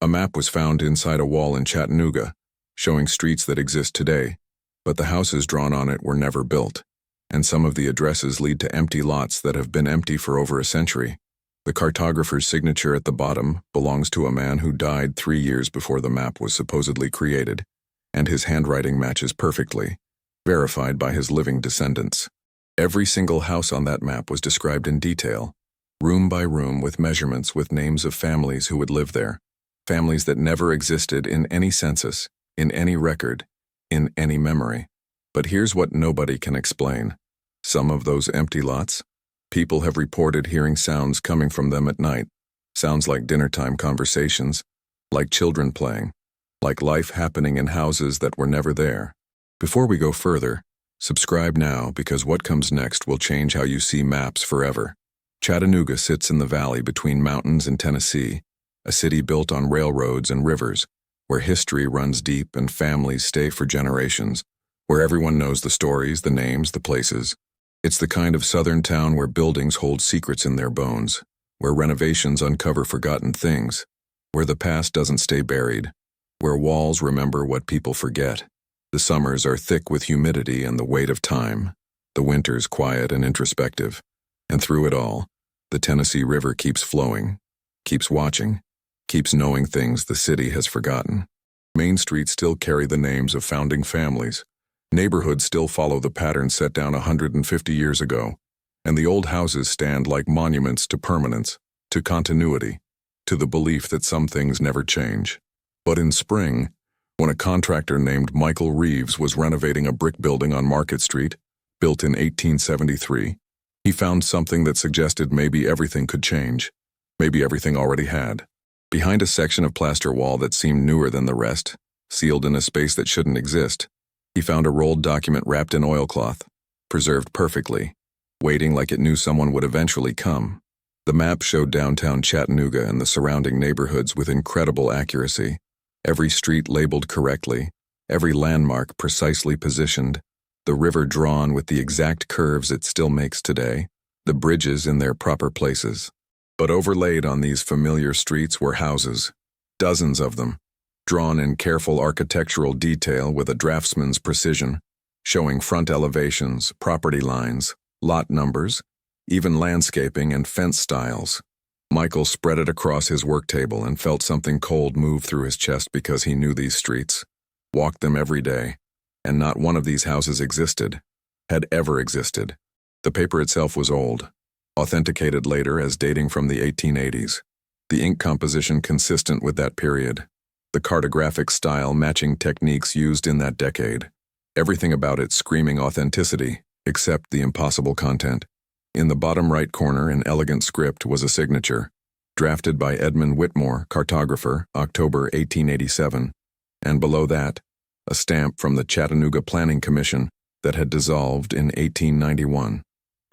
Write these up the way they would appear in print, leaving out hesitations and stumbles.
A map was found inside a wall in Chattanooga, showing streets that exist today, but the houses drawn on it were never built, and some of the addresses lead to empty lots that have been empty for over a century. The cartographer's signature at the bottom belongs to a man who died 3 years before the map was supposedly created, and his handwriting matches perfectly, verified by his living descendants. Every single house on that map was described in detail, room by room, with measurements, with names of families who would live there, families that never existed in any census, in any record, in any memory. But here's what nobody can explain. Some of those empty lots, people have reported hearing sounds coming from them at night, sounds like dinnertime conversations, like children playing, like life happening in houses that were never there. Before we go further, subscribe now, because what comes next will change how you see maps forever. Chattanooga sits in the valley between mountains and Tennessee, a city built on railroads and rivers, where history runs deep and families stay for generations, where everyone knows the stories, the names, the places. It's the kind of southern town where buildings hold secrets in their bones, where renovations uncover forgotten things, where the past doesn't stay buried, where walls remember what people forget. The summers are thick with humidity and the weight of time, the winters quiet and introspective. And through it all, the Tennessee River keeps flowing, keeps watching, keeps knowing things the city has forgotten. Main streets still carry the names of founding families. Neighborhoods still follow the pattern set down 150 years ago, and the old houses stand like monuments to permanence, to continuity, to the belief that some things never change. But in spring, when a contractor named Michael Reeves was renovating a brick building on Market Street, built in 1873, he found something that suggested maybe everything could change, maybe everything already had. Behind a section of plaster wall that seemed newer than the rest, sealed in a space that shouldn't exist, he found a rolled document wrapped in oilcloth, preserved perfectly, waiting like it knew someone would eventually come. The map showed downtown Chattanooga and the surrounding neighborhoods with incredible accuracy, every street labeled correctly, every landmark precisely positioned, the river drawn with the exact curves it still makes today, the bridges in their proper places. But overlaid on these familiar streets were houses, dozens of them, drawn in careful architectural detail with a draftsman's precision, showing front elevations, property lines, lot numbers, even landscaping and fence styles. Michael spread it across his work table and felt something cold move through his chest, because he knew these streets, walked them every day, and not one of these houses existed, had ever existed. The paper itself was old, authenticated later as dating from the 1880s, the ink composition consistent with that period, the cartographic style matching techniques used in that decade, everything about it screaming authenticity, except the impossible content. In the bottom right corner, in elegant script, was a signature, drafted by Edmund Whitmore, cartographer, October 1887, and below that, a stamp from the Chattanooga Planning Commission that had dissolved in 1891.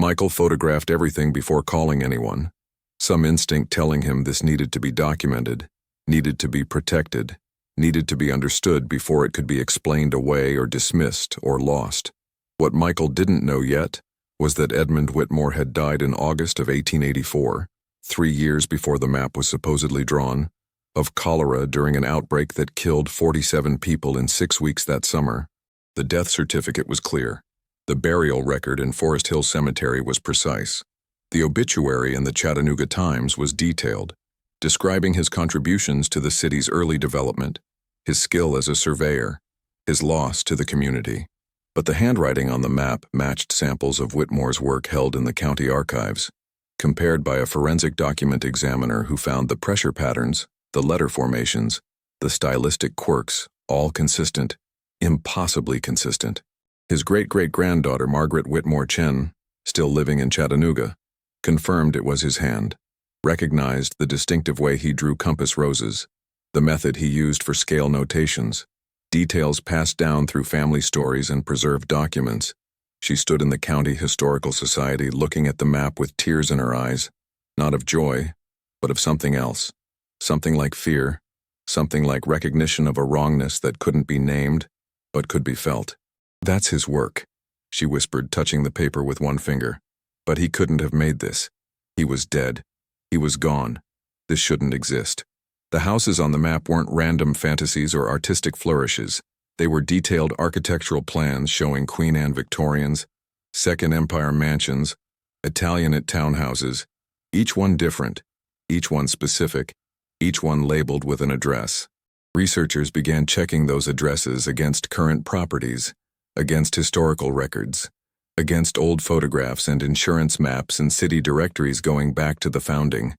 Michael photographed everything before calling anyone, some instinct telling him this needed to be documented, needed to be protected, needed to be understood before it could be explained away or dismissed or lost. What Michael didn't know yet was that Edmund Whitmore had died in August of 1884, 3 years before the map was supposedly drawn, of cholera during an outbreak that killed 47 people in 6 weeks that summer. The death certificate was clear. The burial record in Forest Hill Cemetery was precise. The obituary in the Chattanooga Times was detailed, describing his contributions to the city's early development, his skill as a surveyor, his loss to the community. But the handwriting on the map matched samples of Whitmore's work held in the county archives, compared by a forensic document examiner who found the pressure patterns, the letter formations, the stylistic quirks, all consistent, impossibly consistent. His great-great-granddaughter, Margaret Whitmore Chen, still living in Chattanooga, confirmed it was his hand, recognized the distinctive way he drew compass roses, the method he used for scale notations, details passed down through family stories and preserved documents. She stood in the County Historical Society looking at the map with tears in her eyes, not of joy, but of something else, something like fear, something like recognition of a wrongness that couldn't be named, but could be felt. "That's his work," she whispered, touching the paper with one finger. "But he couldn't have made this. He was dead. He was gone. This shouldn't exist. The houses on the map weren't random fantasies or artistic flourishes. They were detailed architectural plans showing Queen Anne Victorians, Second Empire mansions, Italianate townhouses, each one different, each one specific, each one labeled with an address. Researchers began checking those addresses against current properties, against historical records, against old photographs and insurance maps and city directories going back to the founding,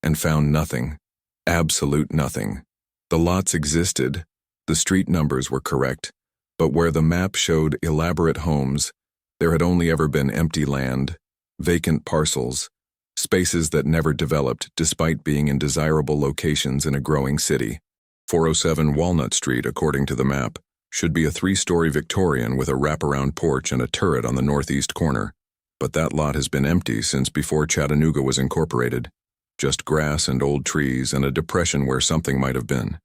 and found nothing. Absolute nothing. The lots existed, the street numbers were correct, but where the map showed elaborate homes, there had only ever been empty land, vacant parcels, spaces that never developed despite being in desirable locations in a growing city. 407 Walnut Street, according to the map, should be a 3-story Victorian with a wraparound porch and a turret on the northeast corner, but that lot has been empty since before Chattanooga was incorporated. Just grass and old trees and a depression where something might have been.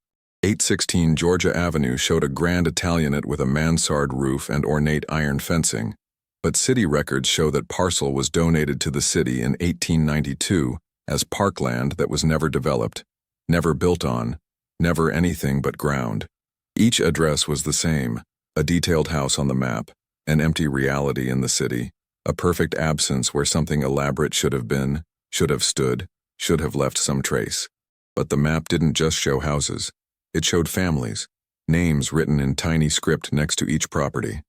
816 Georgia Avenue showed a grand Italianate with a mansard roof and ornate iron fencing, but city records show that parcel was donated to the city in 1892 as parkland that was never developed, never built on, never anything but ground. Each address was the same, a detailed house on the map, an empty reality in the city, a perfect absence where something elaborate should have been, should have stood, should have left some trace. But the map didn't just show houses. It showed families, names written in tiny script next to each property.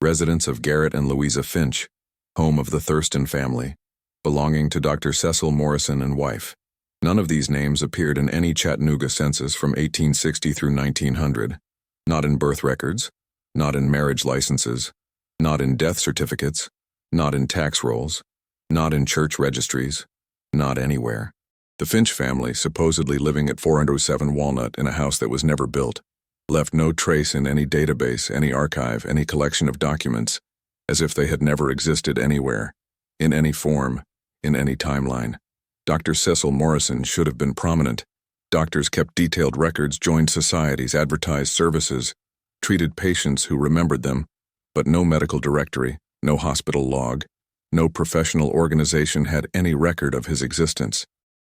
Residents of Garrett and Louisa Finch, home of the Thurston family, belonging to Dr. Cecil Morrison and wife. None of these names appeared in any Chattanooga census from 1860 through 1900. Not in birth records, not in marriage licenses, not in death certificates, not in tax rolls, not in church registries, not anywhere. The Finch family, supposedly living at 407 Walnut in a house that was never built, left no trace in any database, any archive, any collection of documents, as if they had never existed anywhere, in any form, in any timeline. Dr. Cecil Morrison should have been prominent. Doctors kept detailed records, joined societies, advertised services, treated patients who remembered them, but no medical directory, no hospital log, no professional organization had any record of his existence.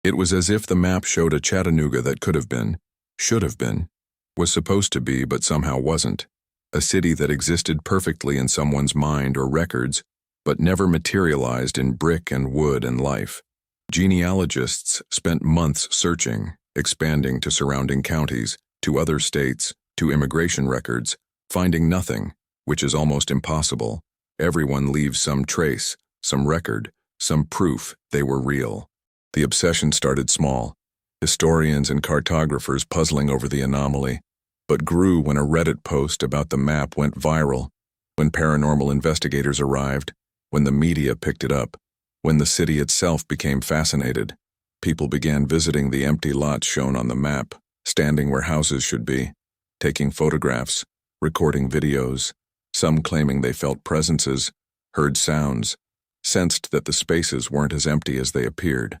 It was as if the map showed a Chattanooga that could have been, should have been, was supposed to be but somehow wasn't, a city that existed perfectly in someone's mind or records, but never materialized in brick and wood and life. Genealogists spent months searching, expanding to surrounding counties, to other states, to immigration records, finding nothing, which is almost impossible. Everyone leaves some trace, some record, some proof they were real. The obsession started small, historians and cartographers puzzling over the anomaly, but grew when a Reddit post about the map went viral, when paranormal investigators arrived, when the media picked it up, when the city itself became fascinated. People began visiting the empty lots shown on the map, standing where houses should be, taking photographs, recording videos, some claiming they felt presences, heard sounds, sensed that the spaces weren't as empty as they appeared.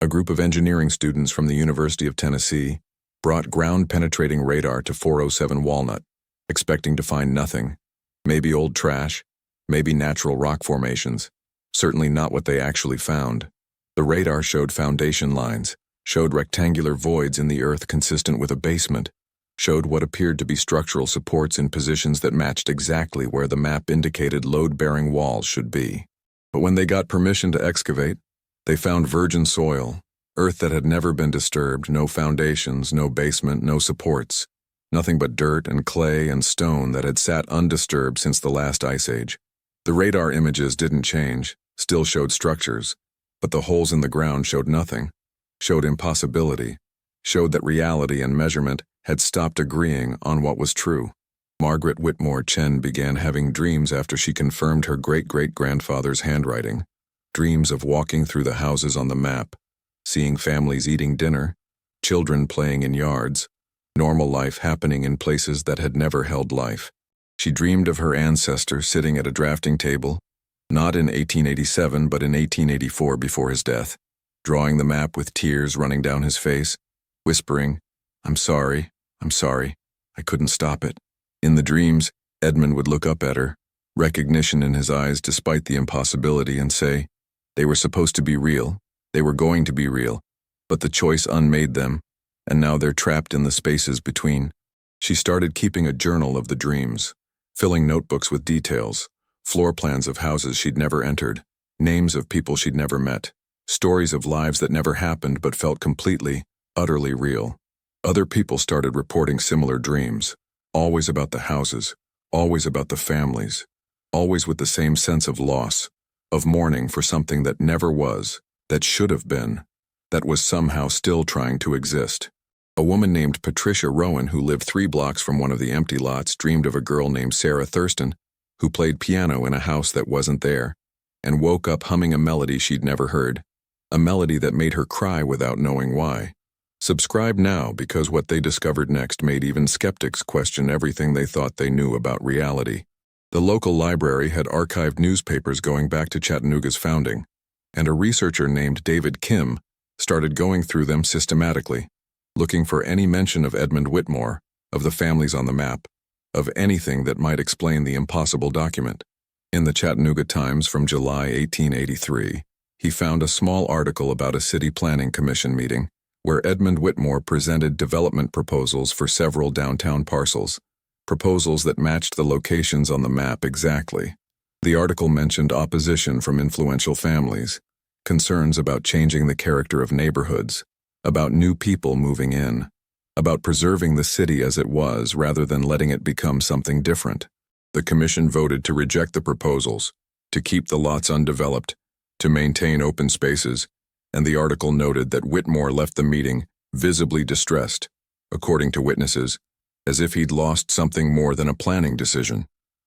A group of engineering students from the University of Tennessee brought ground-penetrating radar to 407 Walnut, expecting to find nothing. Maybe old trash, maybe natural rock formations, certainly not what they actually found. The radar showed foundation lines, showed rectangular voids in the earth consistent with a basement, showed what appeared to be structural supports in positions that matched exactly where the map indicated load-bearing walls should be. But when they got permission to excavate, they found virgin soil, earth that had never been disturbed, no foundations, no basement, no supports, nothing but dirt and clay and stone that had sat undisturbed since the last ice age. The radar images didn't change, still showed structures, but the holes in the ground showed nothing, showed impossibility, showed that reality and measurement had stopped agreeing on what was true. Margaret Whitmore Chen began having dreams after she confirmed her great-great-grandfather's handwriting, dreams of walking through the houses on the map, seeing families eating dinner, children playing in yards, normal life happening in places that had never held life. She dreamed of her ancestor sitting at a drafting table, not in 1887 but in 1884 before his death, drawing the map with tears running down his face, whispering, I'm sorry, I couldn't stop it." In the dreams, Edmund would look up at her, recognition in his eyes despite the impossibility, and say, they were supposed to be real, they were going to be real, but the choice unmade them, and now they're trapped in the spaces between. She started keeping a journal of the dreams, filling notebooks with details, floor plans of houses she'd never entered, names of people she'd never met, stories of lives that never happened but felt completely, utterly real. Other people started reporting similar dreams, always about the houses, always about the families, always with the same sense of loss, of mourning for something that never was, that should have been, that was somehow still trying to exist. A woman named Patricia Rowan, who lived 3 blocks from one of the empty lots, dreamed of a girl named Sarah Thurston, who played piano in a house that wasn't there, and woke up humming a melody she'd never heard, a melody that made her cry without knowing why. Subscribe now, because what they discovered next made even skeptics question everything they thought they knew about reality. The local library had archived newspapers going back to Chattanooga's founding, and a researcher named David Kim started going through them systematically, looking for any mention of Edmund Whitmore, of the families on the map, of anything that might explain the impossible document. In the Chattanooga Times from July 1883, he found a small article about a city planning commission meeting where Edmund Whitmore presented development proposals for several downtown parcels, proposals that matched the locations on the map exactly. The article mentioned opposition from influential families, concerns about changing the character of neighborhoods, about new people moving in, about preserving the city as it was rather than letting it become something different. The commission voted to reject the proposals, to keep the lots undeveloped, to maintain open spaces, and the article noted that Whitmore left the meeting visibly distressed, according to witnesses, as if he'd lost something more than a planning decision.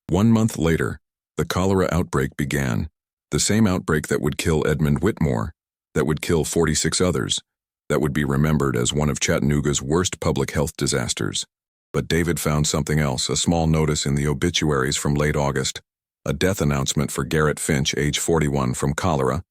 1 month later, the cholera outbreak began, the same outbreak that would kill Edmund Whitmore, that would kill 46 others, that would be remembered as one of Chattanooga's worst public health disasters. But David found something else, a small notice in the obituaries from late August, a death announcement for Garrett Finch, age 41, from cholera,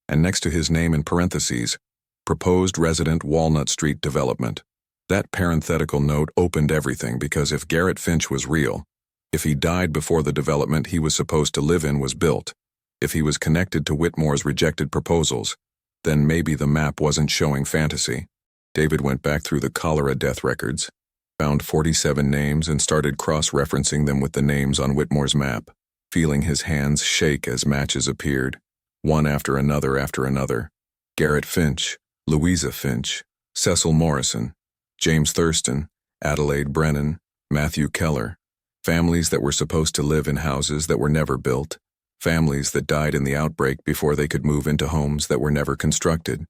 and next to his name in parentheses, proposed resident Walnut Street development. That parenthetical note opened everything, because if Garrett Finch was real, if he died before the development he was supposed to live in was built, if he was connected to Whitmore's rejected proposals, then maybe the map wasn't showing fantasy. David went back through the cholera death records, found 47 names and started cross-referencing them with the names on Whitmore's map, feeling his hands shake as matches appeared, one after another. Garrett Finch, Louisa Finch, Cecil Morrison, James Thurston, Adelaide Brennan, Matthew Keller, families that were supposed to live in houses that were never built, families that died in the outbreak before they could move into homes that were never constructed.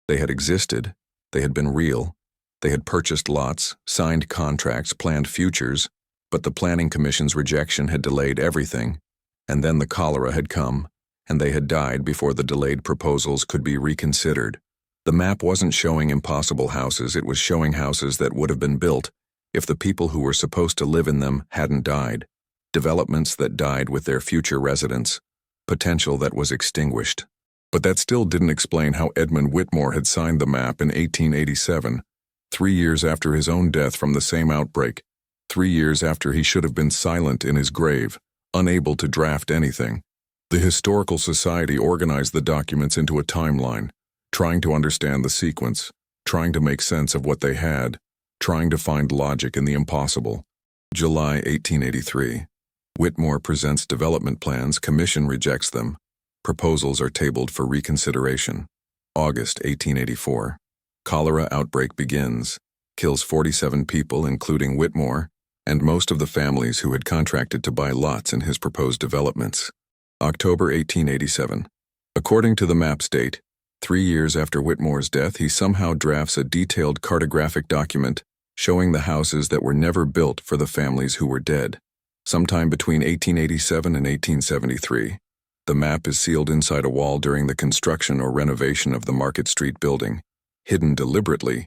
They had existed, they had been real, they had purchased lots, signed contracts, planned futures, but the Planning Commission's rejection had delayed everything, and then the cholera had come, and they had died before the delayed proposals could be reconsidered. The map wasn't showing impossible houses, it was showing houses that would have been built if the people who were supposed to live in them hadn't died, developments that died with their future residents, potential that was extinguished. But that still didn't explain how Edmund Whitmore had signed the map in 1887, 3 years after his own death from the same outbreak, 3 years after he should have been silent in his grave, unable to draft anything. The Historical Society organized the documents into a timeline, trying to understand the sequence, trying to make sense of what they had, trying to find logic in the impossible. July 1883. Whitmore presents development plans, commission rejects them. Proposals are tabled for reconsideration. August 1884. Cholera outbreak begins, kills 47 people including Whitmore, and most of the families who had contracted to buy lots in his proposed developments. October 1887. According to the map's date, 3 years after Whitmore's death, he somehow drafts a detailed cartographic document showing the houses that were never built for the families who were dead. Sometime between 1887 and 1873, the map is sealed inside a wall during the construction or renovation of the Market Street building, hidden deliberately,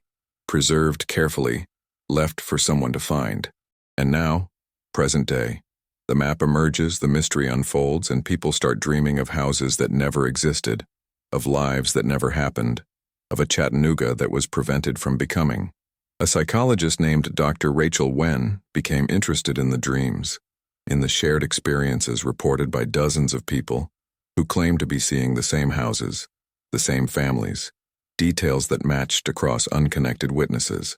preserved carefully, left for someone to find. And now, present day, the map emerges, the mystery unfolds, and people start dreaming of houses that never existed, of lives that never happened, of a Chattanooga that was prevented from becoming. A psychologist named Dr. Rachel Wen became interested in the dreams, in the shared experiences reported by dozens of people who claimed to be seeing the same houses, the same families, details that matched across unconnected witnesses.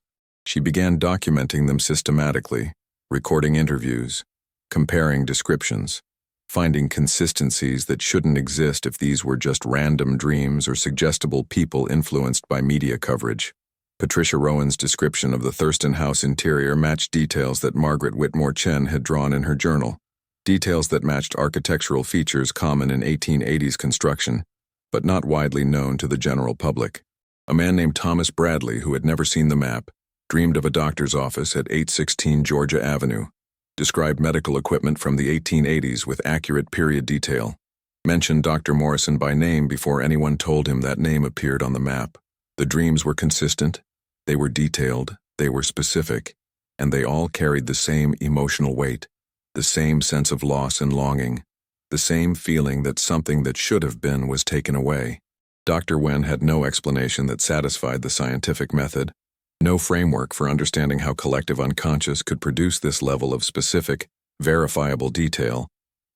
She began documenting them systematically, recording interviews, comparing descriptions, finding consistencies that shouldn't exist if these were just random dreams or suggestible people influenced by media coverage. Patricia Rowan's description of the Thurston house interior matched details that Margaret Whitmore Chen had drawn in her journal, details that matched architectural features common in 1880s construction, but not widely known to the general public. A man named Thomas Bradley, who had never seen the map, dreamed of a doctor's office at 816 Georgia Avenue, described medical equipment from the 1880s with accurate period detail, mentioned Dr. Morrison by name before anyone told him that name appeared on the map. The dreams were consistent, they were detailed, they were specific, and they all carried the same emotional weight, the same sense of loss and longing, the same feeling that something that should have been was taken away. Dr. Wen had no explanation that satisfied the scientific method, no framework for understanding how collective unconscious could produce this level of specific, verifiable detail,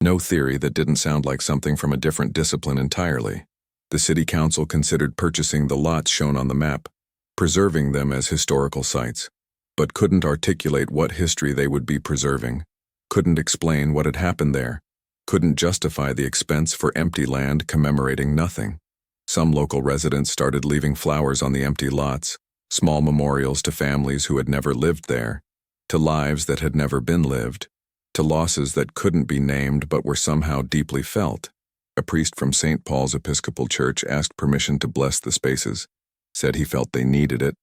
no theory that didn't sound like something from a different discipline entirely. The city council considered purchasing the lots shown on the map, preserving them as historical sites, but couldn't articulate what history they would be preserving, couldn't explain what had happened there, couldn't justify the expense for empty land commemorating nothing. Some local residents started leaving flowers on the empty lots, small memorials to families who had never lived there, to lives that had never been lived, to losses that couldn't be named but were somehow deeply felt. A priest from St. Paul's Episcopal Church asked permission to bless the spaces, said he felt they needed it,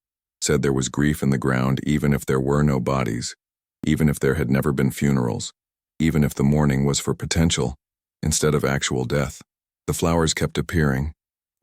said there was grief in the ground even if there were no bodies, even if there had never been funerals, even if the mourning was for potential, instead of actual death. The flowers kept appearing,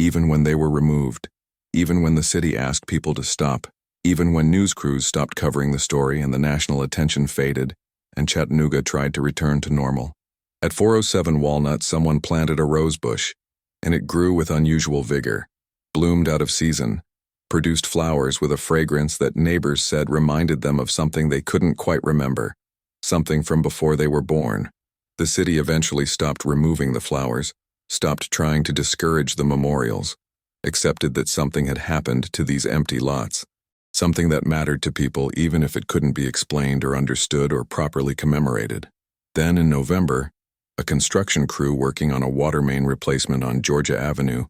even when they were removed, even when the city asked people to stop, even when news crews stopped covering the story and the national attention faded, and Chattanooga tried to return to normal. At 407 Walnut, someone planted a rose bush, and it grew with unusual vigor, bloomed out of season, produced flowers with a fragrance that neighbors said reminded them of something they couldn't quite remember, something from before they were born. The city eventually stopped removing the flowers, stopped trying to discourage the memorials, accepted that something had happened to these empty lots, something that mattered to people even if it couldn't be explained or understood or properly commemorated. Then in November, a construction crew working on a water main replacement on Georgia Avenue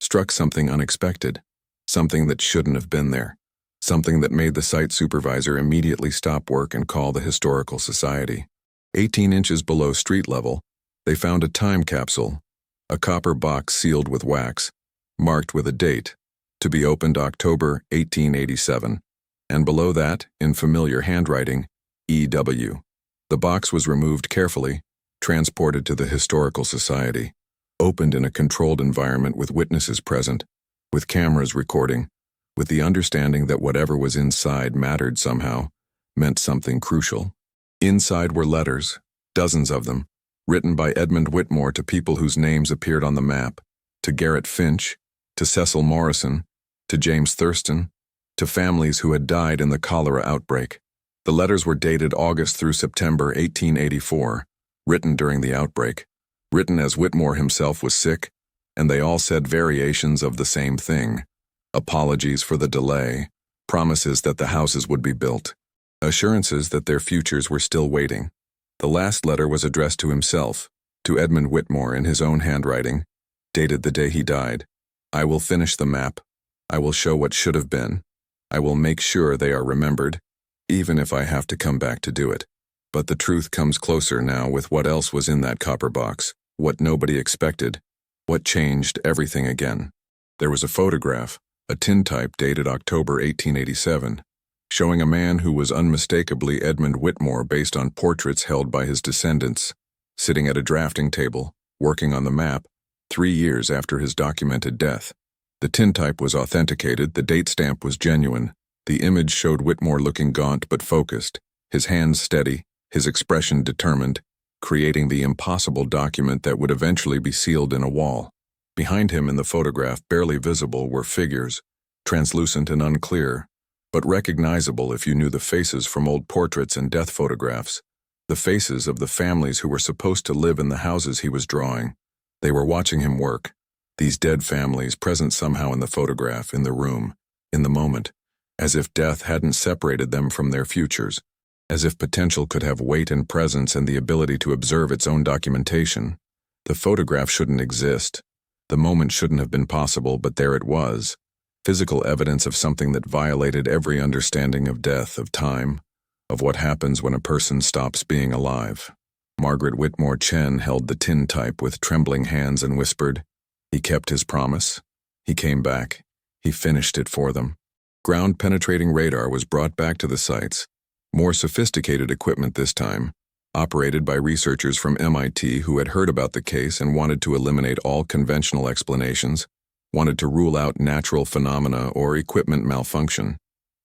struck something unexpected, something that shouldn't have been there, something that made the site supervisor immediately stop work and call the Historical Society. 18 inches below street level, they found a time capsule, a copper box sealed with wax, marked with a date, to be opened October 1887, and below that, in familiar handwriting, E.W. The box was removed carefully, transported to the Historical Society, opened in a controlled environment with witnesses present, with cameras recording, with the understanding that whatever was inside mattered somehow, meant something crucial. Inside were letters, dozens of them, written by Edmund Whitmore to people whose names appeared on the map, to Garrett Finch, to Cecil Morrison, to James Thurston, to families who had died in the cholera outbreak. The letters were dated August through September 1884, written during the outbreak, written as Whitmore himself was sick, and they all said variations of the same thing: apologies for the delay, promises that the houses would be built, assurances that their futures were still waiting. The last letter was addressed to himself, to Edmund Whitmore in his own handwriting, dated the day he died. I will finish the map. I will show what should have been. I will make sure they are remembered, even if I have to come back to do it. But the truth comes closer now with what else was in that copper box, what nobody expected, what changed everything again. There was a photograph, a tintype dated October 1887, showing a man who was unmistakably Edmund Whitmore based on portraits held by his descendants, sitting at a drafting table, working on the map, 3 years after his documented death. The tintype was authenticated, the date stamp was genuine. The image showed Whitmore looking gaunt but focused, his hands steady, his expression determined, creating the impossible document that would eventually be sealed in a wall. Behind him in the photograph, barely visible, were figures, translucent and unclear, but recognizable if you knew the faces from old portraits and death photographs, the faces of the families who were supposed to live in the houses he was drawing. They were watching him work, these dead families present somehow in the photograph, in the room, in the moment, as if death hadn't separated them from their futures, as if potential could have weight and presence and the ability to observe its own documentation. The photograph shouldn't exist. The moment shouldn't have been possible, but there it was. Physical evidence of something that violated every understanding of death, of time, of what happens when a person stops being alive. Margaret Whitmore Chen held the tintype with trembling hands and whispered, "He kept his promise. He came back. He finished it for them." Ground-penetrating radar was brought back to the sites, more sophisticated equipment this time, operated by researchers from MIT who had heard about the case and wanted to eliminate all conventional explanations, wanted to rule out natural phenomena or equipment malfunction.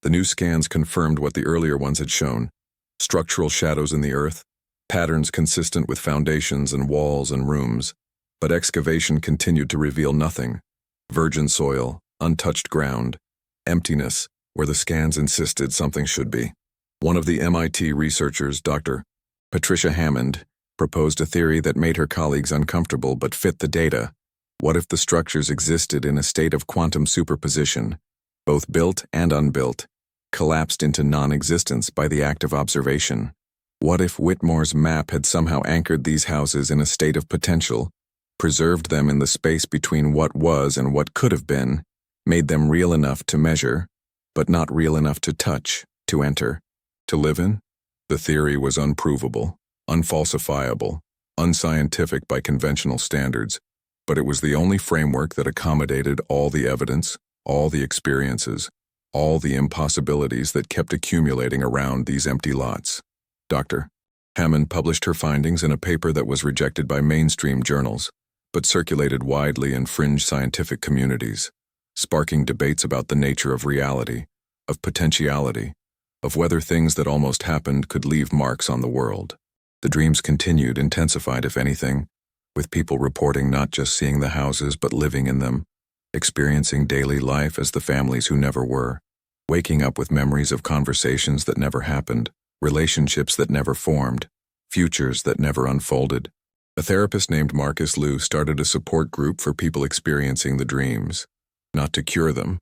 The new scans confirmed what the earlier ones had shown: structural shadows in the earth, patterns consistent with foundations and walls and rooms, but excavation continued to reveal nothing. Virgin soil, untouched ground, emptiness where the scans insisted something should be. One of the MIT researchers, Dr. Patricia Hammond, proposed a theory that made her colleagues uncomfortable but fit the data. What if the structures existed in a state of quantum superposition, both built and unbuilt, collapsed into non-existence by the act of observation? What if Whitmore's map had somehow anchored these houses in a state of potential, preserved them in the space between what was and what could have been, made them real enough to measure, but not real enough to touch, to enter, to live in? The theory was unprovable, unfalsifiable, unscientific by conventional standards, but it was the only framework that accommodated all the evidence, all the experiences, all the impossibilities that kept accumulating around these empty lots. Dr. Hammond published her findings in a paper that was rejected by mainstream journals, but circulated widely in fringe scientific communities, sparking debates about the nature of reality, of potentiality, of whether things that almost happened could leave marks on the world. The dreams continued, intensified if anything, with people reporting not just seeing the houses but living in them, experiencing daily life as the families who never were, waking up with memories of conversations that never happened, relationships that never formed, futures that never unfolded. A therapist named Marcus Liu started a support group for people experiencing the dreams, not to cure them,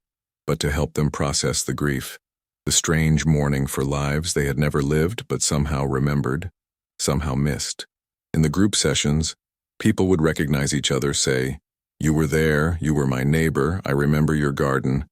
but to help them process the grief, the strange mourning for lives they had never lived but somehow remembered, somehow missed. In the group sessions, people would recognize each other, say, "You were there, you were my neighbor, I remember your garden,"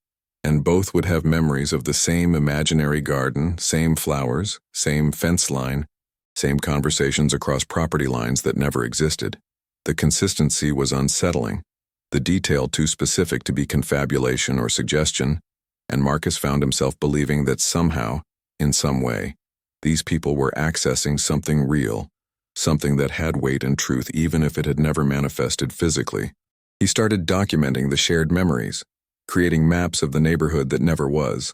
and both would have memories of the same imaginary garden, same flowers, same fence line, same conversations across property lines that never existed. The consistency was unsettling, the detail too specific to be confabulation or suggestion, and Marcus found himself believing that somehow, in some way, these people were accessing something real, something that had weight and truth even if it had never manifested physically. He started documenting the shared memories, creating maps of the neighborhood that never was,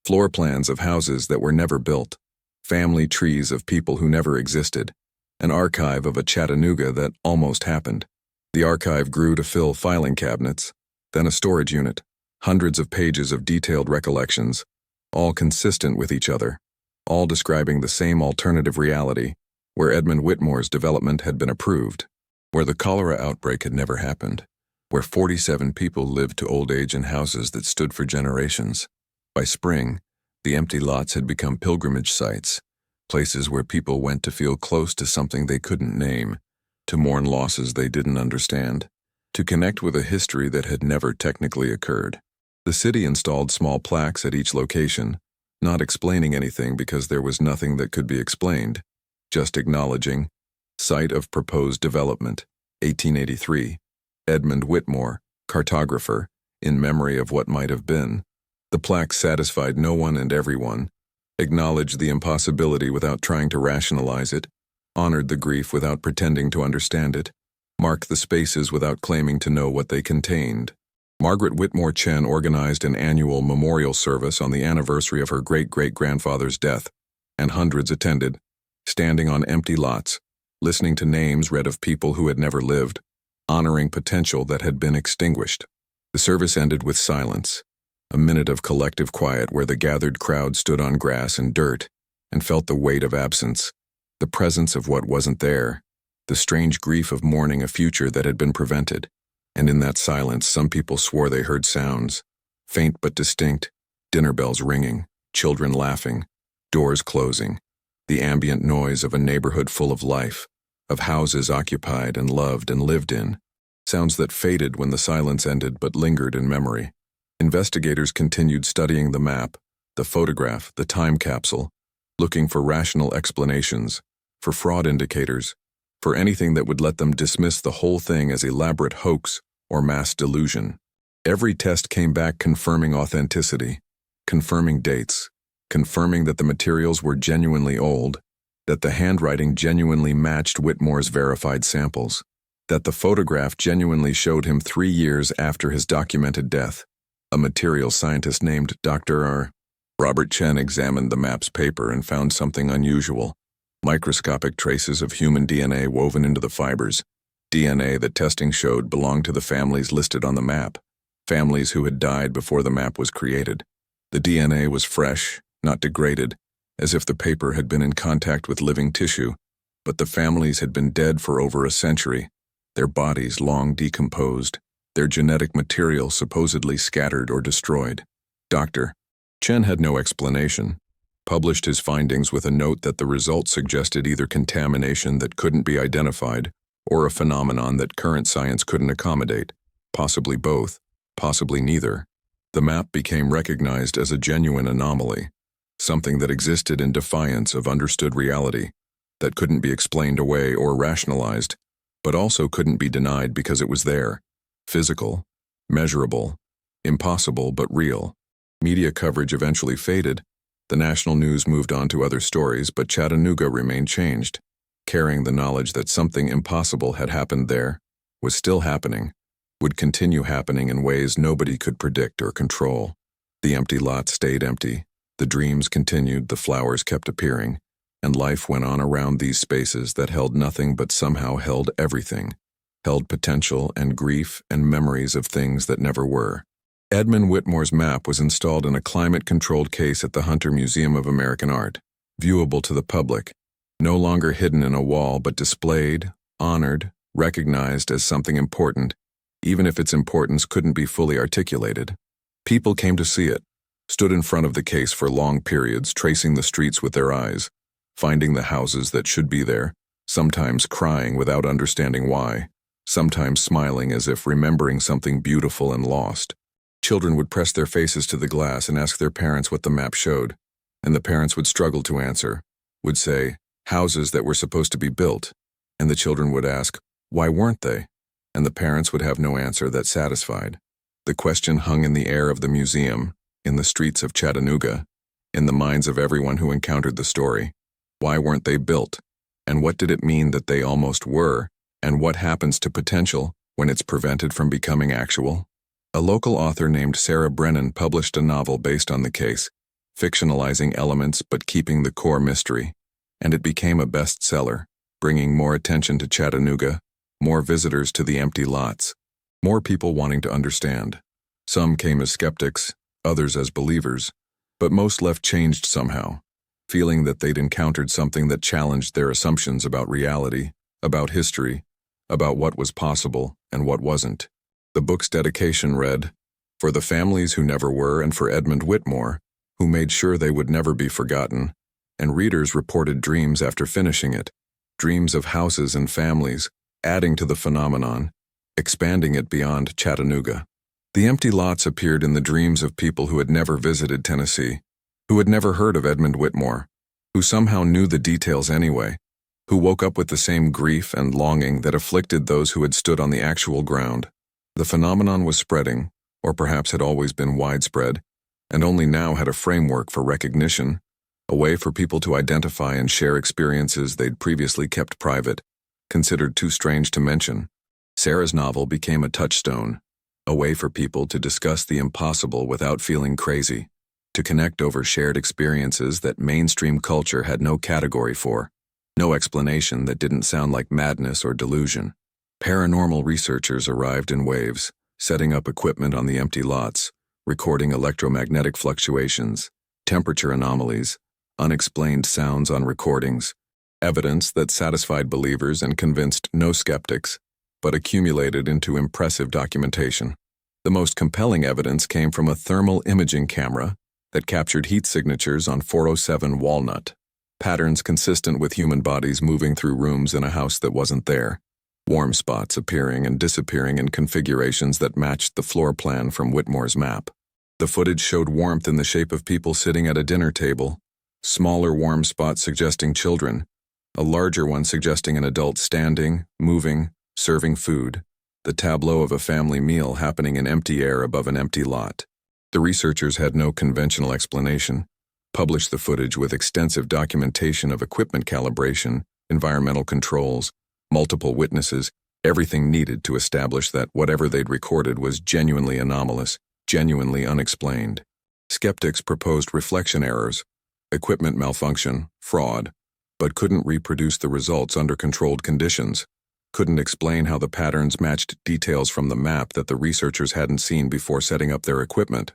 floor plans of houses that were never built, family trees of people who never existed, an archive of a Chattanooga that almost happened. The archive grew to fill filing cabinets, then a storage unit, hundreds of pages of detailed recollections, all consistent with each other, all describing the same alternative reality, where Edmund Whitmore's development had been approved, where the cholera outbreak had never happened, where 47 people lived to old age in houses that stood for generations. By spring, the empty lots had become pilgrimage sites, places where people went to feel close to something they couldn't name, to mourn losses they didn't understand, to connect with a history that had never technically occurred. The city installed small plaques at each location, not explaining anything because there was nothing that could be explained, just acknowledging, site of proposed development, 1883, Edmund Whitmore, cartographer, in memory of what might have been. The plaque satisfied no one and everyone, acknowledged the impossibility without trying to rationalize it, honored the grief without pretending to understand it, marked the spaces without claiming to know what they contained. Margaret Whitmore Chen organized an annual memorial service on the anniversary of her great-great-grandfather's death, and hundreds attended, standing on empty lots, listening to names read of people who had never lived, honoring potential that had been extinguished. The service ended with silence, a minute of collective quiet where the gathered crowd stood on grass and dirt and felt the weight of absence, the presence of what wasn't there, the strange grief of mourning a future that had been prevented. And in that silence, some people swore they heard sounds, faint but distinct, dinner bells ringing, children laughing, doors closing, the ambient noise of a neighborhood full of life, of houses occupied and loved and lived in, sounds that faded when the silence ended but lingered in memory. Investigators continued studying the map, the photograph, the time capsule, looking for rational explanations, for fraud indicators, for anything that would let them dismiss the whole thing as elaborate hoax or mass delusion. Every test came back confirming authenticity, confirming dates, confirming that the materials were genuinely old, that the handwriting genuinely matched Whitmore's verified samples, that the photograph genuinely showed him 3 years after his documented death. A materials scientist named Dr. R. Robert Chen examined the map's paper and found something unusual. Microscopic traces of human DNA woven into the fibers, DNA that testing showed belonged to the families listed on the map, families who had died before the map was created. The DNA was fresh, not degraded, as if the paper had been in contact with living tissue, but the families had been dead for over a century, their bodies long decomposed, their genetic material supposedly scattered or destroyed. Dr. Chen had no explanation, published his findings with a note that the results suggested either contamination that couldn't be identified or a phenomenon that current science couldn't accommodate, possibly both, possibly neither. The map became recognized as a genuine anomaly, something that existed in defiance of understood reality, that couldn't be explained away or rationalized, but also couldn't be denied because it was there, physical, measurable, impossible but real. Media coverage eventually faded. The national news moved on to other stories, but Chattanooga remained changed, carrying the knowledge that something impossible had happened there, was still happening, would continue happening in ways nobody could predict or control. The empty lots stayed empty, the dreams continued, the flowers kept appearing, and life went on around these spaces that held nothing but somehow held everything, held potential and grief and memories of things that never were. Edmund Whitmore's map was installed in a climate-controlled case at the Hunter Museum of American Art, viewable to the public, no longer hidden in a wall but displayed, honored, recognized as something important, even if its importance couldn't be fully articulated. People came to see it, stood in front of the case for long periods, tracing the streets with their eyes, finding the houses that should be there, sometimes crying without understanding why, sometimes smiling as if remembering something beautiful and lost. Children would press their faces to the glass and ask their parents what the map showed, and the parents would struggle to answer, would say, houses that were supposed to be built, and the children would ask, why weren't they? And the parents would have no answer that satisfied. The question hung in the air of the museum, in the streets of Chattanooga, in the minds of everyone who encountered the story. Why weren't they built? And what did it mean that they almost were? And what happens to potential when it's prevented from becoming actual? A local author named Sarah Brennan published a novel based on the case, fictionalizing elements but keeping the core mystery, and it became a bestseller, bringing more attention to Chattanooga, more visitors to the empty lots, more people wanting to understand. Some came as skeptics, others as believers, but most left changed somehow, feeling that they'd encountered something that challenged their assumptions about reality, about history, about what was possible and what wasn't. The book's dedication read, "For the families who never were and for Edmund Whitmore, who made sure they would never be forgotten," and readers reported dreams after finishing it, dreams of houses and families, adding to the phenomenon, expanding it beyond Chattanooga. The empty lots appeared in the dreams of people who had never visited Tennessee, who had never heard of Edmund Whitmore, who somehow knew the details anyway, who woke up with the same grief and longing that afflicted those who had stood on the actual ground. The phenomenon was spreading, or perhaps had always been widespread, and only now had a framework for recognition, a way for people to identify and share experiences they'd previously kept private, considered too strange to mention. Sarah's novel became a touchstone, a way for people to discuss the impossible without feeling crazy, to connect over shared experiences that mainstream culture had no category for, no explanation that didn't sound like madness or delusion. Paranormal researchers arrived in waves, setting up equipment on the empty lots, recording electromagnetic fluctuations, temperature anomalies, unexplained sounds on recordings, evidence that satisfied believers and convinced no skeptics, but accumulated into impressive documentation. The most compelling evidence came from a thermal imaging camera that captured heat signatures on 407 Walnut, patterns consistent with human bodies moving through rooms in a house that wasn't there, warm spots appearing and disappearing in configurations that matched the floor plan from Whitmore's map. The footage showed warmth in the shape of people sitting at a dinner table, smaller warm spots suggesting children, a larger one suggesting an adult standing, moving, serving food, the tableau of a family meal happening in empty air above an empty lot. The researchers had no conventional explanation, published the footage with extensive documentation of equipment calibration, environmental controls, multiple witnesses, everything needed to establish that whatever they'd recorded was genuinely anomalous, genuinely unexplained. Skeptics proposed reflection errors, equipment malfunction, fraud, but couldn't reproduce the results under controlled conditions, couldn't explain how the patterns matched details from the map that the researchers hadn't seen before setting up their equipment.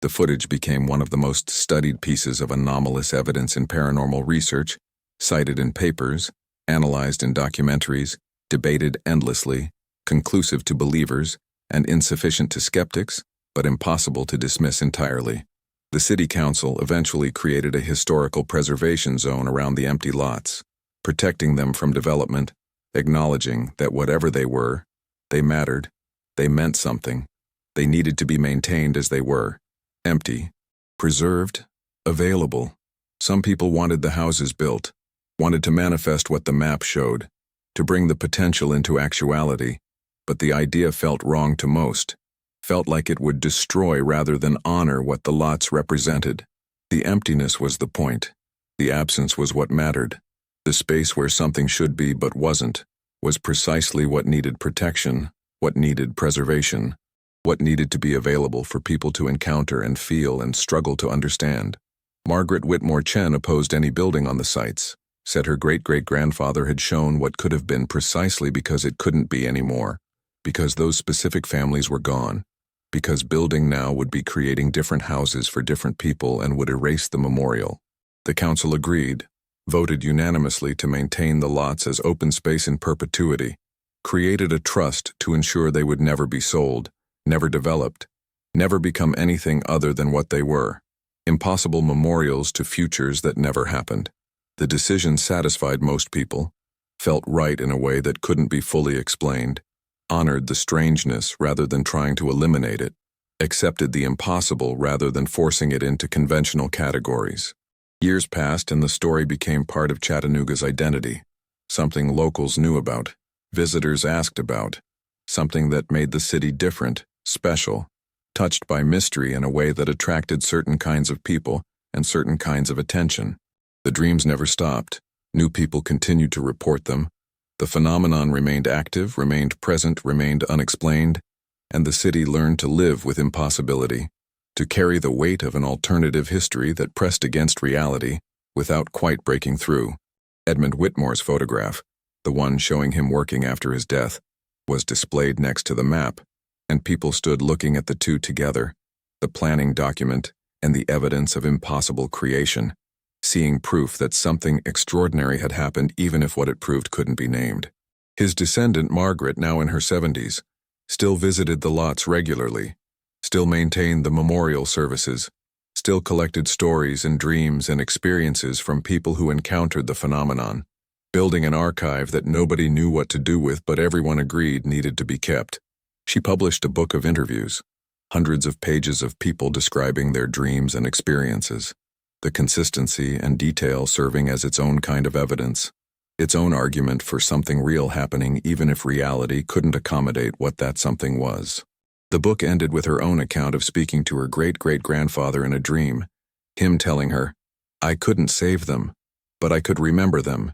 The footage became one of the most studied pieces of anomalous evidence in paranormal research, cited in papers, analyzed in documentaries, debated endlessly, conclusive to believers, and insufficient to skeptics, but impossible to dismiss entirely. The city council eventually created a historical preservation zone around the empty lots, protecting them from development, acknowledging that whatever they were, they mattered, they meant something, they needed to be maintained as they were, empty, preserved, available. Some people wanted the houses built, wanted to manifest what the map showed, to bring the potential into actuality, but the idea felt wrong to most, felt like it would destroy rather than honor what the lots represented. The emptiness was the point. The absence was what mattered. The space where something should be but wasn't, was precisely what needed protection, what needed preservation, what needed to be available for people to encounter and feel and struggle to understand. Margaret Whitmore Chen opposed any building on the sites, said her great-great-grandfather had shown what could have been precisely because it couldn't be anymore, because those specific families were gone, because building now would be creating different houses for different people and would erase the memorial. The council agreed, voted unanimously to maintain the lots as open space in perpetuity, created a trust to ensure they would never be sold, never developed, never become anything other than what they were, impossible memorials to futures that never happened. The decision satisfied most people, felt right in a way that couldn't be fully explained, honored the strangeness rather than trying to eliminate it, accepted the impossible rather than forcing it into conventional categories. Years passed and the story became part of Chattanooga's identity, something locals knew about, visitors asked about, something that made the city different, special, touched by mystery in a way that attracted certain kinds of people and certain kinds of attention. The dreams never stopped. New people continued to report them. The phenomenon remained active, remained present, remained unexplained, and the city learned to live with impossibility, to carry the weight of an alternative history that pressed against reality without quite breaking through. Edmund Whitmore's photograph, the one showing him working after his death, was displayed next to the map, and people stood looking at the two together, the planning document and the evidence of impossible creation, seeing proof that something extraordinary had happened even if what it proved couldn't be named. His descendant Margaret, now in her 70s, still visited the lots regularly, still maintained the memorial services, still collected stories and dreams and experiences from people who encountered the phenomenon, building an archive that nobody knew what to do with but everyone agreed needed to be kept. She published a book of interviews, hundreds of pages of people describing their dreams and experiences, the consistency and detail serving as its own kind of evidence, its own argument for something real happening even if reality couldn't accommodate what that something was. The book ended with her own account of speaking to her great-great-grandfather in a dream, him telling her, "I couldn't save them, but I could remember them,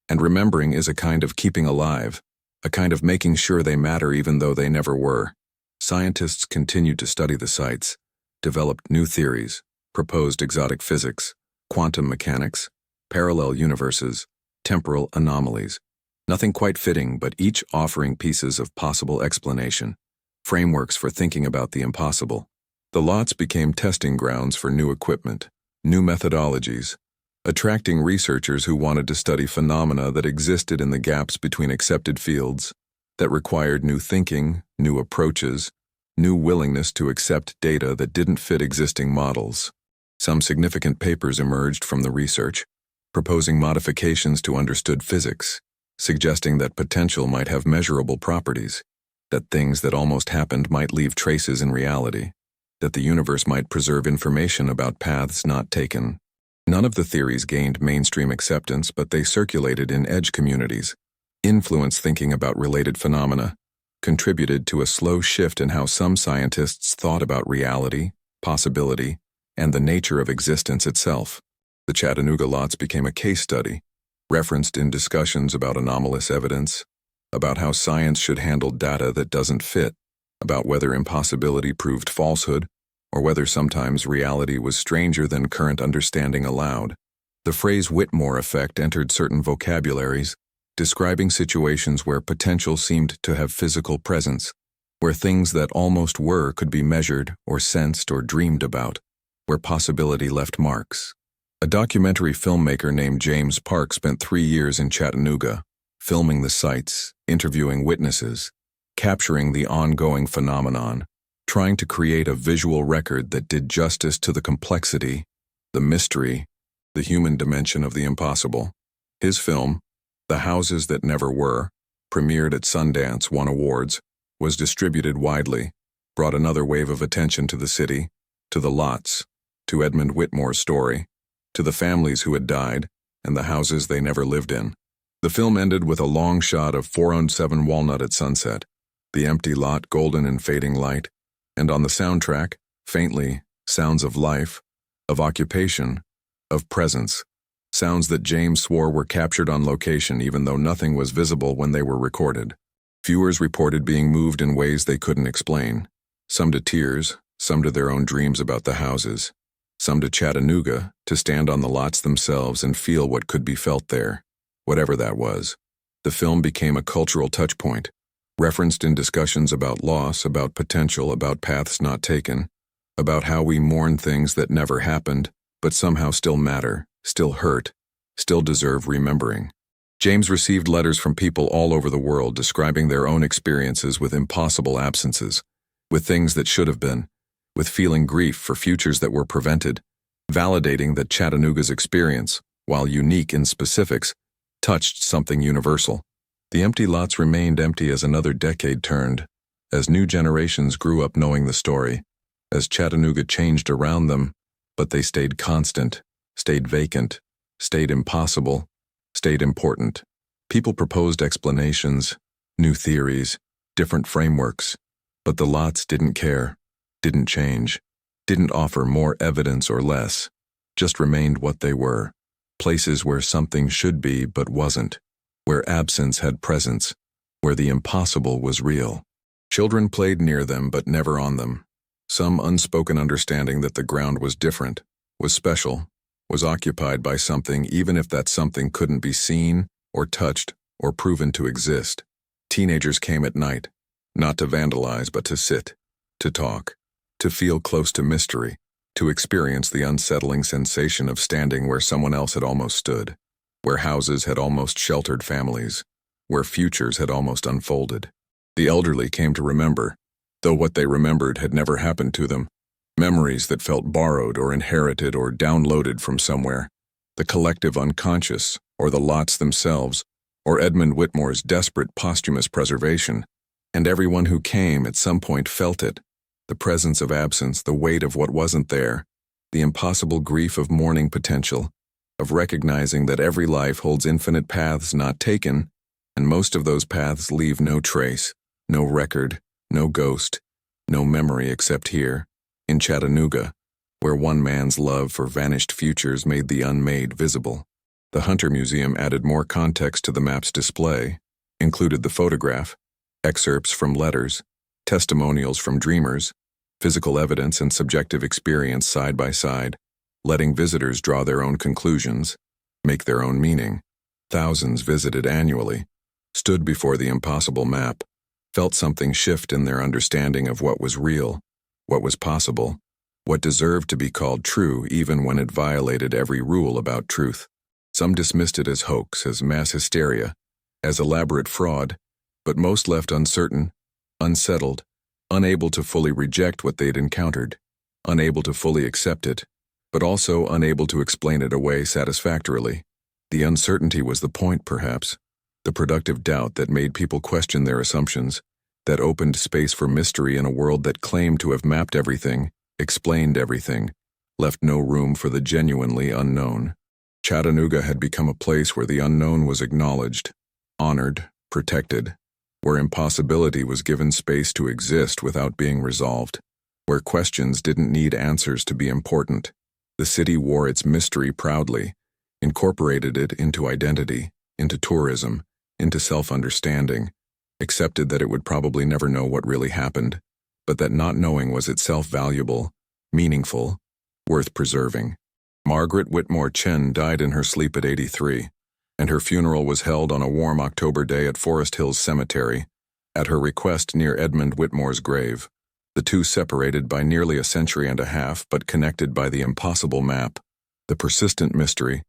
and remembering is a kind of keeping alive, a kind of making sure they matter even though they never were." Scientists continued to study the sites, developed new theories, proposed exotic physics, quantum mechanics, parallel universes, temporal anomalies, nothing quite fitting but each offering pieces of possible explanation, frameworks for thinking about the impossible. The lots became testing grounds for new equipment, new methodologies, attracting researchers who wanted to study phenomena that existed in the gaps between accepted fields, that required new thinking, new approaches, new willingness to accept data that didn't fit existing models. Some significant papers emerged from the research, proposing modifications to understood physics, suggesting that potential might have measurable properties, that things that almost happened might leave traces in reality, that the universe might preserve information about paths not taken. None of the theories gained mainstream acceptance, but they circulated in edge communities, influenced thinking about related phenomena, contributed to a slow shift in how some scientists thought about reality, possibility, and the nature of existence itself. The Chattanooga lots became a case study, referenced in discussions about anomalous evidence, about how science should handle data that doesn't fit, about whether impossibility proved falsehood, or whether sometimes reality was stranger than current understanding allowed. The phrase Whitmore effect entered certain vocabularies, describing situations where potential seemed to have physical presence, where things that almost were could be measured or sensed or dreamed about, where possibility left marks. A documentary filmmaker named James Park spent 3 years in Chattanooga, filming the sites, interviewing witnesses, capturing the ongoing phenomenon, trying to create a visual record that did justice to the complexity, the mystery, the human dimension of the impossible. His film, The Houses That Never Were, premiered at Sundance, won awards, was distributed widely, brought another wave of attention to the city, to the lots, to Edmund Whitmore's story, to the families who had died, and the houses they never lived in. The film ended with a long shot of 407 Walnut at sunset, the empty lot golden in fading light, and on the soundtrack, faintly, sounds of life, of occupation, of presence, sounds that James swore were captured on location even though nothing was visible when they were recorded. Viewers reported being moved in ways they couldn't explain, some to tears, some to their own dreams about the houses, some to Chattanooga, to stand on the lots themselves and feel what could be felt there, whatever that was. The film became a cultural touchpoint, referenced in discussions about loss, about potential, about paths not taken, about how we mourn things that never happened, but somehow still matter, still hurt, still deserve remembering. James received letters from people all over the world describing their own experiences with impossible absences, with things that should have been, with feeling grief for futures that were prevented, validating that Chattanooga's experience, while unique in specifics, touched something universal. The empty lots remained empty as another decade turned, as new generations grew up knowing the story, as Chattanooga changed around them, but they stayed constant, stayed vacant, stayed impossible, stayed important. People proposed explanations, new theories, different frameworks, but the lots didn't care, didn't change, didn't offer more evidence or less, just remained what they were, places where something should be but wasn't, where absence had presence, where the impossible was real. Children played near them but never on them, some unspoken understanding that the ground was different, was special, was occupied by something even if that something couldn't be seen or touched or proven to exist. Teenagers came at night, not to vandalize but to sit, to talk, to feel close to mystery, to experience the unsettling sensation of standing where someone else had almost stood, where houses had almost sheltered families, where futures had almost unfolded. The elderly came to remember, though what they remembered had never happened to them, memories that felt borrowed or inherited or downloaded from somewhere, the collective unconscious, or the lots themselves, or Edmund Whitmore's desperate posthumous preservation. And everyone who came at some point felt it, the presence of absence, the weight of what wasn't there, the impossible grief of mourning potential, of recognizing that every life holds infinite paths not taken, and most of those paths leave no trace, no record, no ghost, no memory except here, in Chattanooga, where one man's love for vanished futures made the unmade visible. The Hunter Museum added more context to the map's display, included the photograph, excerpts from letters, testimonials from dreamers, physical evidence and subjective experience side by side, letting visitors draw their own conclusions, make their own meaning. Thousands visited annually, stood before the impossible map, felt something shift in their understanding of what was real, what was possible, what deserved to be called true even when it violated every rule about truth. Some dismissed it as hoax, as mass hysteria, as elaborate fraud, but most left uncertain, unsettled, unable to fully reject what they'd encountered, unable to fully accept it, but also unable to explain it away satisfactorily. The uncertainty was the point, perhaps, the productive doubt that made people question their assumptions, that opened space for mystery in a world that claimed to have mapped everything, explained everything, left no room for the genuinely unknown. Chattanooga had become a place where the unknown was acknowledged, honored, protected, where impossibility was given space to exist without being resolved, where questions didn't need answers to be important. The city wore its mystery proudly, incorporated it into identity, into tourism, into self-understanding, accepted that it would probably never know what really happened, but that not knowing was itself valuable, meaningful, worth preserving. Margaret Whitmore Chen died in her sleep at 83, and her funeral was held on a warm October day at Forest Hills Cemetery, at her request near Edmund Whitmore's grave, the two separated by nearly a century and a half but connected by the impossible map, the persistent mystery,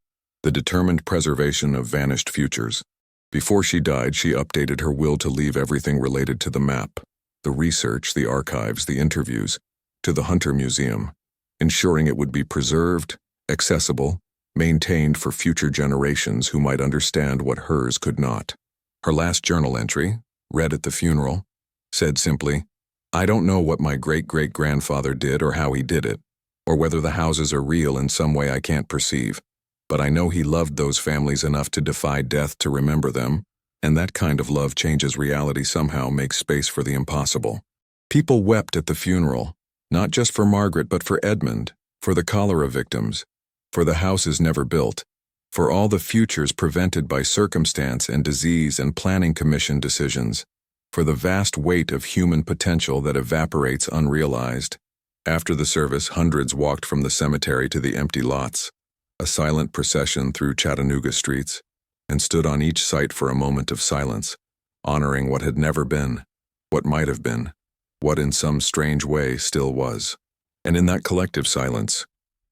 the determined preservation of vanished futures. Before she died, she updated her will to leave everything related to the map, the research, the archives, the interviews, to the Hunter Museum, ensuring it would be preserved, accessible, maintained for future generations who might understand what hers could not. Her last journal entry, read at the funeral, said simply, "I don't know what my great-great-grandfather did or how he did it, or whether the houses are real in some way I can't perceive, but I know he loved those families enough to defy death to remember them, and that kind of love changes reality somehow, makes space for the impossible." People wept at the funeral, not just for Margaret but for Edmund, for the cholera victims, for the houses never built, for all the futures prevented by circumstance and disease and planning commission decisions, for the vast weight of human potential that evaporates unrealized. After the service, hundreds walked from the cemetery to the empty lots, a silent procession through Chattanooga streets, and stood on each site for a moment of silence, honoring what had never been, what might have been, what in some strange way still was. And in that collective silence,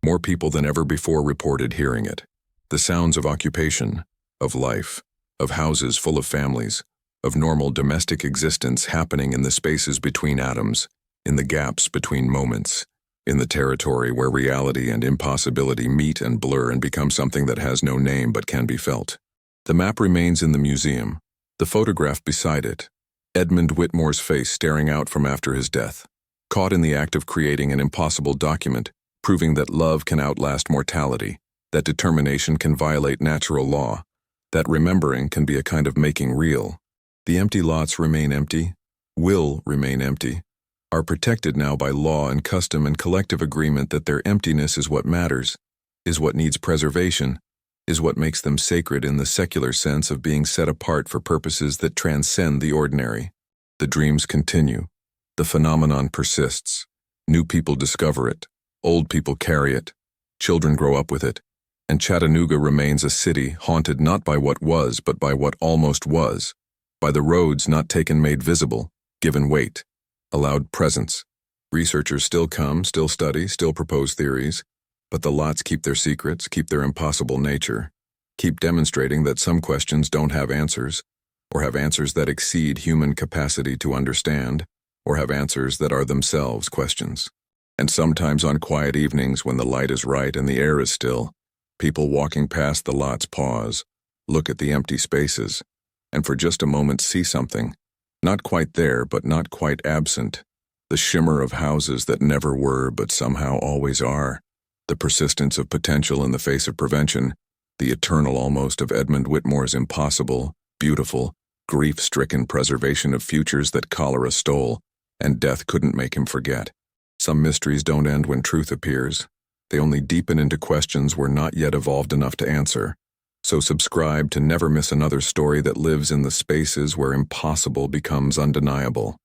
more people than ever before reported hearing it. The sounds of occupation, of life, of houses full of families, of normal domestic existence happening in the spaces between atoms, in the gaps between moments, in the territory where reality and impossibility meet and blur and become something that has no name but can be felt. The map remains in the museum, the photograph beside it, Edmund Whitmore's face staring out from after his death, caught in the act of creating an impossible document, proving that love can outlast mortality, that determination can violate natural law, that remembering can be a kind of making real. The empty lots remain empty, will remain empty, are protected now by law and custom and collective agreement that their emptiness is what matters, is what needs preservation, is what makes them sacred in the secular sense of being set apart for purposes that transcend the ordinary. The dreams continue. The phenomenon persists. New people discover it. Old people carry it. Children grow up with it. And Chattanooga remains a city haunted not by what was, but by what almost was, by the roads not taken made visible, given weight, allowed presence. Researchers still come, still study, still propose theories, but the lots keep their secrets, keep their impossible nature, keep demonstrating that some questions don't have answers, or have answers that exceed human capacity to understand, or have answers that are themselves questions. And sometimes on quiet evenings when the light is right and the air is still, people walking past the lots pause, look at the empty spaces, and for just a moment see something, not quite there but not quite absent, the shimmer of houses that never were but somehow always are, the persistence of potential in the face of prevention, the eternal almost of Edmund Whitmore's impossible, beautiful, grief-stricken preservation of futures that cholera stole, and death couldn't make him forget. Some mysteries don't end when truth appears. They only deepen into questions we're not yet evolved enough to answer. So subscribe to never miss another story that lives in the spaces where impossible becomes undeniable.